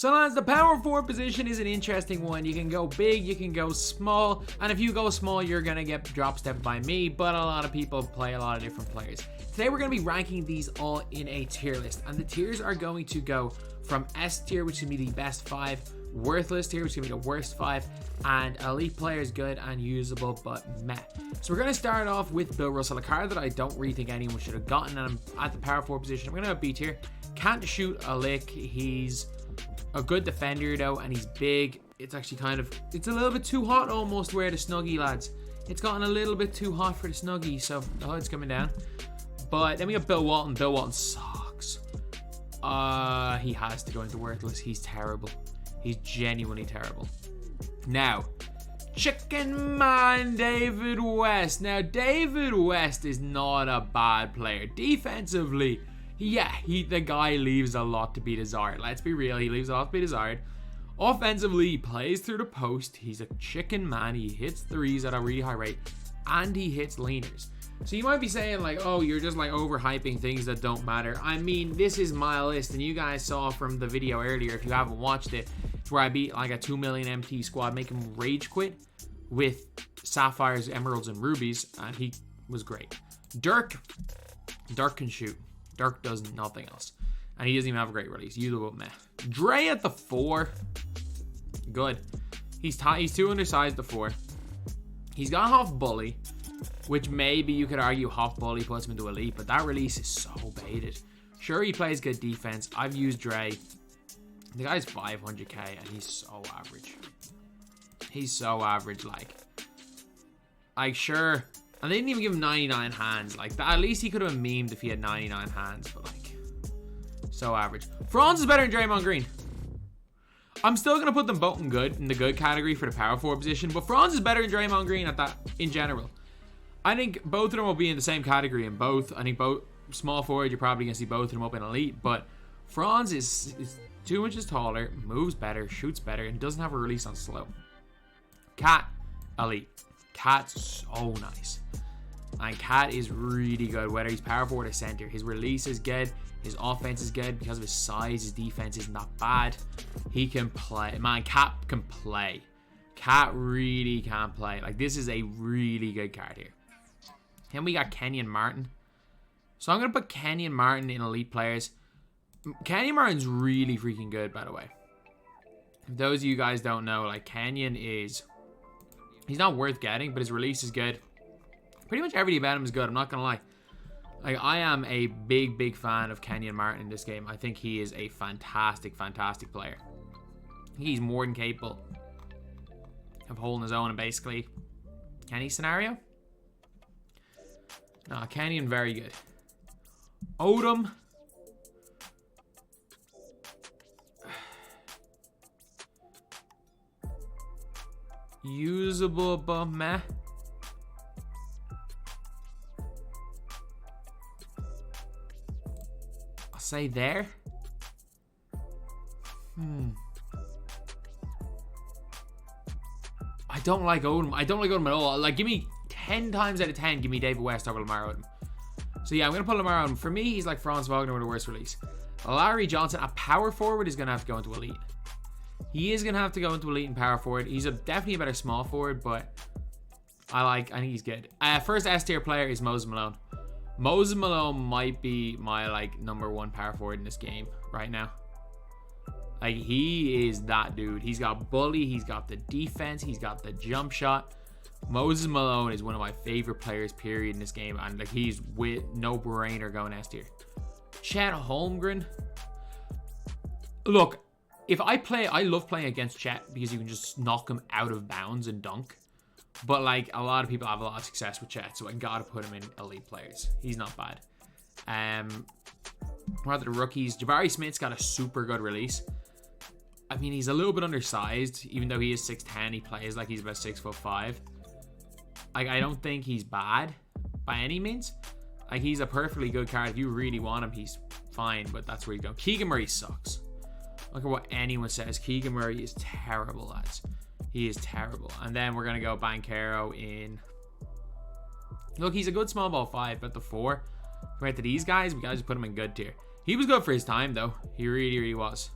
So lads, the power forward position is an interesting one. You can go big, you can go small, and if you go small, you're gonna get drop stepped by me, but a lot of people play a lot of different players. Today we're gonna be ranking these all in a tier list, and the tiers are going to go from S tier, which is gonna be the best 5, worthless tier, which is gonna be the worst 5, and elite players good and usable but meh. So we're gonna start off with Bill Russell, a card that I don't really think anyone should have gotten, and I'm at the power forward position. I'm gonna have B tier. Can't shoot a lick. He's a good defender though, and he's big. It's actually it's a little bit too hot almost where the Snuggie, lads. It's gotten a little bit too hot for the Snuggie, so the HUD's coming down. But then we have Bill Walton. Bill Walton sucks. He has to go into worthless. He's terrible. He's genuinely terrible. Now, Chicken Man David West. Now, David West is not a bad player. Defensively, yeah, the guy leaves a lot to be desired. Let's be real, he leaves a lot to be desired. Offensively, he plays through the post. He's a chicken man. He hits threes at a really high rate, and he hits leaners. So you might be saying like, oh, you're just like overhyping things that don't matter. I mean, this is my list, and you guys saw from the video earlier, if you haven't watched it, it's where I beat like a 2 million MT squad, make him rage quit with sapphires, emeralds, and rubies, and he was great. Dirk can shoot. Dirk does nothing else, and he doesn't even have a great release. Usable meh. Dre at the 4, good. He's too undersized at 4. He's got half bully, which maybe you could argue half bully puts him into elite, but that release is so baited. Sure, he plays good defense. I've used Dre. The guy's 500k, and he's so average. He's so average, like sure. And they didn't even give him 99 hands. Like, that, at least he could have been memed if he had 99 hands, but like, so average. Franz is better than Draymond Green. I'm still going to put them both in the good category for the power forward position, but Franz is better than Draymond Green at that in general. I think both of them will be in the same category in both. I think both small forward, you're probably going to see both of them up in elite, but Franz is 2 inches taller, moves better, shoots better, and doesn't have a release on slow. Cat, elite. Cat's so nice. And Cat is really good, whether he's power forward or center. His release is good. His offense is good because of his size. His defense isn't that bad. He can play. Man, Cat can play. Cat really can play. Like, this is a really good card here. Then we got Kenyon Martin. So I'm going to put Kenyon Martin in elite players. Kenyon Martin's really freaking good, by the way. If those of you guys don't know, like, Kenyon is... He's not worth getting, but his release is good. Pretty much everything about him is good, I'm not going to lie. Like, I am a big fan of Kenyon Martin in this game. I think he is a fantastic player. He's more than capable of holding his own and basically any scenario. No, Kenyon, very good. Odom. Usable but meh. I'll say there. I don't like Odom. I don't like Odom at all. Like, give me 10 times out of 10, give me David West over Lamar Odom. So yeah, I'm going to put Lamar Odom. For me, he's like Franz Wagner with a worse release. Larry Johnson, a power forward, is going to have to go into elite. He is going to have to go into elite and power forward. He's definitely a better small forward, but I think he's good. First S tier player is Moses Malone. Moses Malone might be my like #1 power forward in this game right now. Like, he is that dude. He's got bully, he's got the defense, he's got the jump shot. Moses Malone is one of my favorite players, period, in this game, and like, he's with no brainer going S tier. Chet Holmgren. Look, I love playing against Chet because you can just knock him out of bounds and dunk. But like, a lot of people have a lot of success with Chet, so I gotta put him in elite players. He's not bad. What are the rookies? Jabari Smith's got a super good release. I mean, he's a little bit undersized, even though he is 6'10", he plays like he's about 6'5". Like, I don't think he's bad by any means. Like, he's a perfectly good card. If you really want him, he's fine, but that's where you go. Keegan Murray sucks. Look at what anyone says. Keegan Murray is terrible, lads. He is terrible. And then we're going to go Banchero in... Look, he's a good small ball 5, but the 4. Compared to these guys, we got to just put him in good tier. He was good for his time, though. He really was.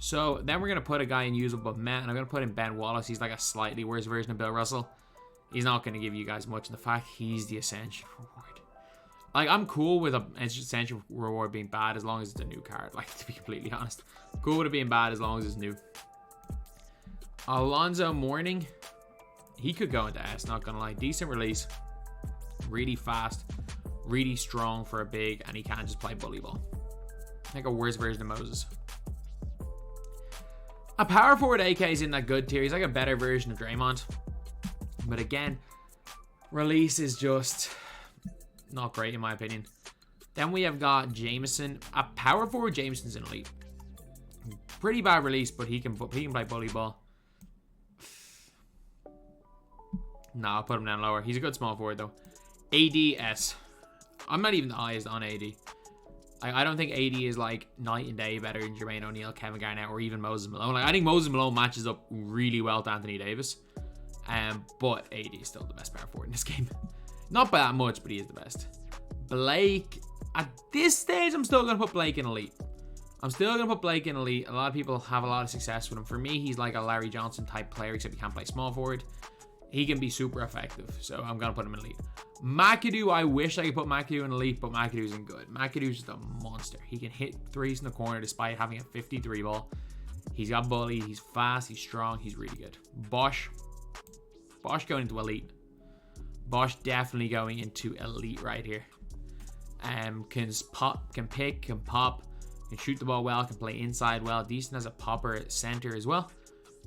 So then we're going to put a guy in usable Met, and I'm going to put in Ben Wallace. He's like a slightly worse version of Bill Russell. He's not going to give you guys much. And the fact he's the Ascension reward. Like, I'm cool with an Ascension reward being bad as long as it's a new card. Like, to be completely honest. Cool with it being bad as long as it's new. Alonzo Mourning. He could go into S, not going to lie. Decent release. Really fast. Really strong for a big. And he can just play bully ball. Like a worse version of Moses. A power forward AK is in that good tier. He's like a better version of Draymond. But again, release is just not great in my opinion. Then we have got Jameson. A power forward Jameson's an elite. Pretty bad release, but he can play bully ball. Nah, I'll put him down lower. He's a good small forward though. ADS. I'm not even the highest on AD. I don't think AD is like night and day better than Jermaine O'Neal, Kevin Garnett, or even Moses Malone. Like, I think Moses Malone matches up really well to Anthony Davis. But AD is still the best power forward in this game. Not by that much, but he is the best. Blake, at this stage, I'm still going to put Blake in elite. I'm still going to put Blake in elite. A lot of people have a lot of success with him. For me, he's like a Larry Johnson type player, except he can't play small forward. He can be super effective, so I'm going to put him in elite. McAdoo, I wish I could put McAdoo in elite, but McAdoo isn't good. McAdoo's just a monster. He can hit threes in the corner despite having a 53 ball. He's got bully, he's fast, he's strong, he's really good. Bosch going into elite. Bosch definitely going into elite right here. Can pick, can pop, can shoot the ball well, can play inside well, decent as a popper at center as well.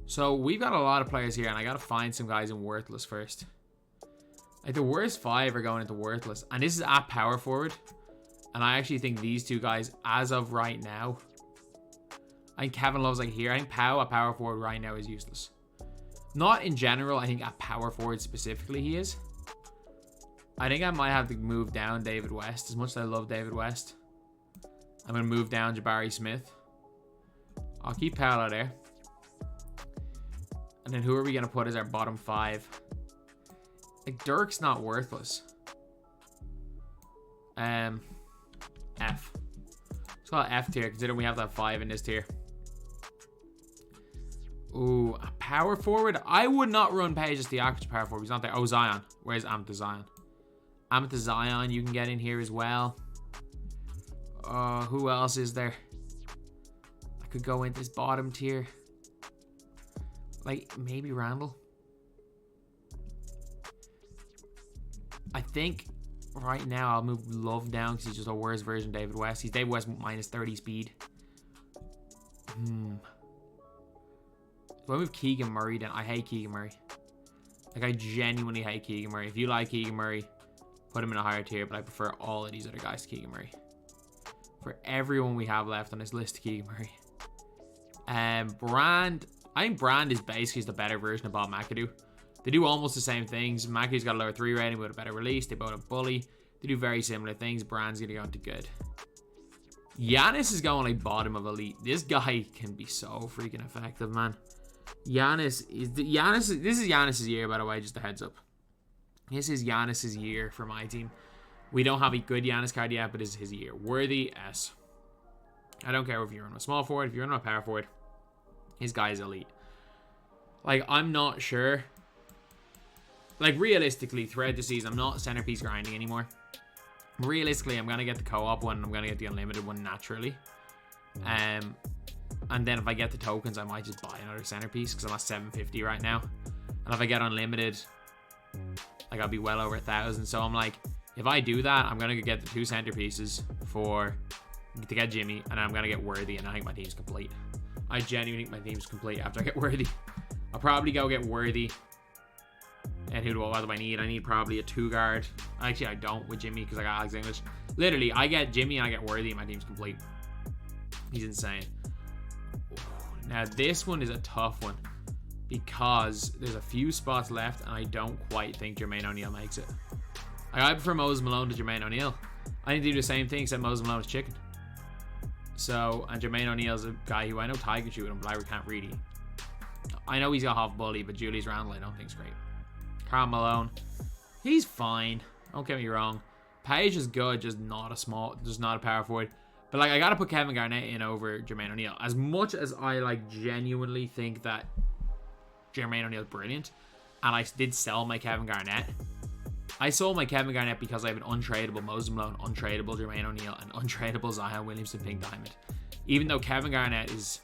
So we've got a lot of players here, and I got to find some guys in worthless first. Like, the worst 5 are going into worthless, and this is at power forward. And I actually think these two guys, as of right now, I think Kevin Love's like here. I think Pau at power forward right now is useless. Not in general. I think at power forward specifically he is. I think I might have to move down David West. As much as I love David West, I'm going to move down Jabari Smith. I'll keep Pau out there. And then who are we going to put as our bottom 5? Like, Dirk's not worthless. F. Let's call it F tier, considering we have that 5 in this tier. Ooh, a power forward. I would not run Page as the average power forward. He's not there. Oh, Zion. Where's Amethyst Zion? Amethyst Zion, you can get in here as well. Who else is there? I could go into this bottom tier. Like, maybe Randall. I think right now I'll move Love down because he's just a worse version of David West. He's David West minus 30 speed. Do I move Keegan Murray down? I hate Keegan Murray. Like, I genuinely hate Keegan Murray. If you like Keegan Murray, put him in a higher tier, but I prefer all of these other guys to Keegan Murray. For everyone we have left on this list to Keegan Murray. Brand. I think Brand is basically the better version of Bob McAdoo. They do almost the same things. McAdoo's got a lower 3 rating with a better release. They both have bully. They do very similar things. Brand's going to go into good. Giannis is going like bottom of elite. This guy can be so freaking effective, man. This is Giannis's year, by the way, just a heads up. This is Giannis's year for my team. We don't have a good Giannis card yet, but this is his year. Worthy S. I don't care if you're on a small forward, if you're on a power forward. His guy is elite. Like, I'm not sure. Like, realistically, throughout the season, I'm not centerpiece grinding anymore. Realistically, I'm going to get the co-op one, and I'm going to get the unlimited one naturally. And then if I get the tokens, I might just buy another centerpiece, because I'm at 750 right now. And if I get unlimited, like, I'll be well over 1,000. So I'm like, if I do that, I'm going to get the 2 centerpieces to get Jimmy, and I'm going to get Worthy, and I think my team's complete. I genuinely think my team's complete after I get Worthy. I'll probably go get Worthy. And what do I need? I need probably a 2 guard. Actually, I don't with Jimmy because I got Alex English. Literally, I get Jimmy and I get Worthy and my team's complete. He's insane. Now, this one is a tough one because there's a few spots left and I don't quite think Jermaine O'Neal makes it. I prefer Moses Malone to Jermaine O'Neal. I need to do the same thing except Moses Malone is chicken. So, and Jermaine O'Neal's a guy who I know Ty can shoot him, but I can't really. I know he's got half bully, but Julius Randle I don't think is great. Karl Malone, he's fine. Don't get me wrong. Page is good, just not a power forward. But like, I gotta put Kevin Garnett in over Jermaine O'Neal. As much as I like genuinely think that Jermaine O'Neal is brilliant, and I did sell my Kevin Garnett. I sold my Kevin Garnett because I have an untradeable Moses Malone, untradeable Jermaine O'Neal, and untradeable Zion Williamson Pink Diamond. Even though Kevin Garnett is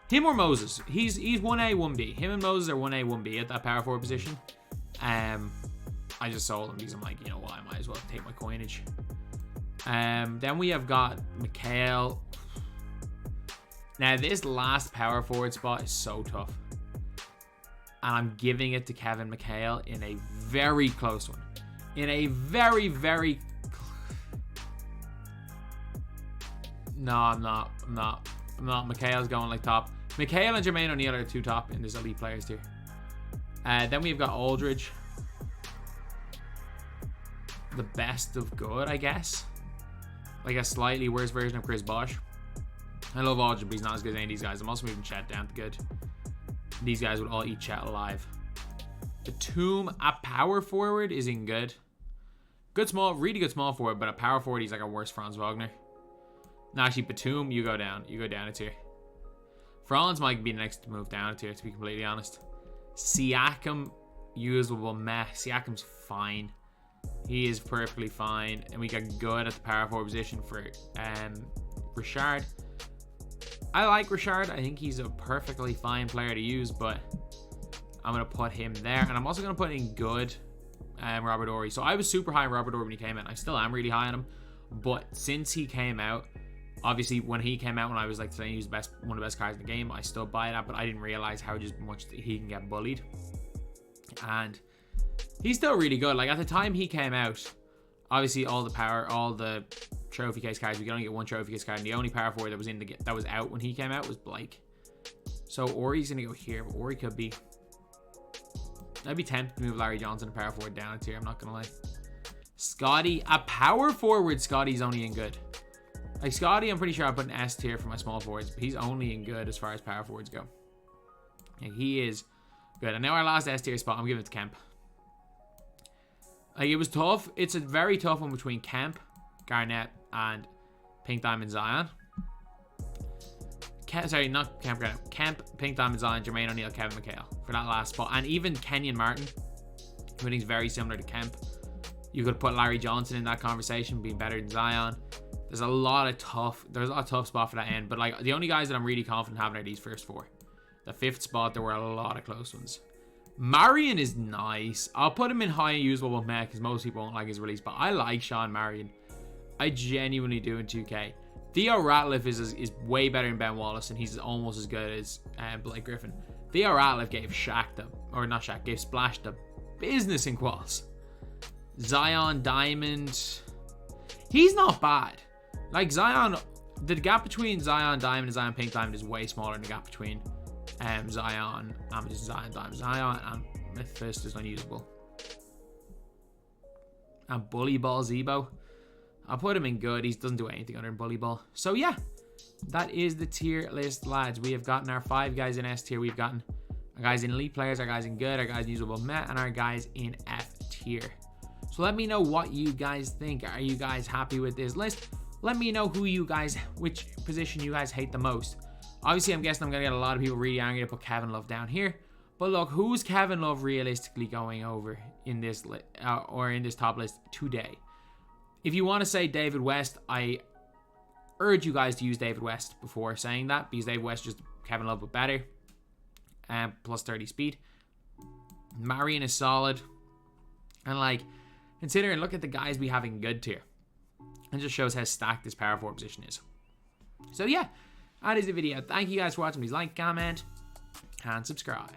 him or Moses, he's 1A, 1B. Him and Moses are 1A, 1B at that power forward position. I just sold him because I'm like, you know what, I might as well take my coinage. Then we have got Mikhail. Now this last power forward spot is so tough. And I'm giving it to Kevin McHale in a very close one. In a very, very... No, I'm not. McHale's going like top. McHale and Jermaine O'Neal are 2 top in this elite players tier. Then we've got Aldridge. The best of good, I guess. Like a slightly worse version of Chris Bosh. I love Aldridge, but he's not as good as any of these guys. I'm also moving Chet down to good. These guys would all eat Chet alive. Batum at power forward isn't good. Good small, really good small forward, but at power forward he's like a worse Franz Wagner. No, actually Batum, you go down. You go down a tier. Franz might be the next to move down a tier, to be completely honest. Siakam, usable meh. Siakam's fine. He is perfectly fine. And we got good at the power forward position for Richard. I like Richard. I think he's a perfectly fine player to use, but I'm going to put him there. And I'm also going to put in good Robert Horry. So I was super high on Robert Horry when he came out. I still am really high on him. But since he came out, obviously when he came out, when I was like saying he was one of the best cards in the game, I still buy that, but I didn't realize how just much he can get bullied. And he's still really good. Like at the time he came out, obviously all the trophy case cards, we could only get 1 trophy case card, and the only power forward that was out when he came out was Blake. So Ori's gonna go here, but Ori could be. I'd be tempted to move Larry Johnson and power forward down a tier. I'm not gonna lie. Scotty, a power forward. Scotty's only in good. Like Scotty, I'm pretty sure I put an S tier for my small forwards, but he's only in good as far as power forwards go. Like he is good. And now our last S tier spot, I'm giving it to Kemp. Like it was tough. It's a very tough one between Kemp, Garnett, and Pink Diamond Zion. Sorry, not Kemp, Garnett. Kemp, Pink Diamond Zion, Jermaine O'Neal, Kevin McHale for that last spot. And even Kenyon Martin, who I think is very similar to Kemp. You could put Larry Johnson in that conversation, being better than Zion. There's a lot of tough spot for that end. But like the only guys that I'm really confident having are these first 4. The 5th spot, there were a lot of close ones. Marion is nice. I'll put him in high and usable with Mech because most people won't like his release, but I like Sean Marion. I genuinely do in 2K. Theo Ratliff is way better than Ben Wallace, and he's almost as good as Blake Griffin. Theo Ratliff gave Splash the business in quals. Zion Diamond, he's not bad. Like Zion, the gap between Zion Diamond and Zion Pink Diamond is way smaller than the gap between Zion Amethyst, Zion Diamond. Zion Amethyst is unusable. And Bully Ball Zebo, I'll put him in good. He doesn't do anything other than Bully Ball. So yeah, that is the tier list, lads. We have gotten our 5 guys in S tier. We've gotten our guys in elite players, our guys in good, our guys in usable Met, and our guys in F tier. So let me know what you guys think. Are you guys happy with this list? Let me know which position you guys hate the most. Obviously, I'm guessing I'm going to get a lot of people really angry to put Kevin Love down here. But look, who's Kevin Love realistically going over in this in this top list today? If you want to say David West, I urge you guys to use David West before saying that, because David West just Kevin Love but better. Plus 30 speed. Marion is solid. And like, considering, look at the guys we have in good tier. It just shows how stacked this power forward position is. So yeah, that is the video. Thank you guys for watching. Please like, comment, and subscribe.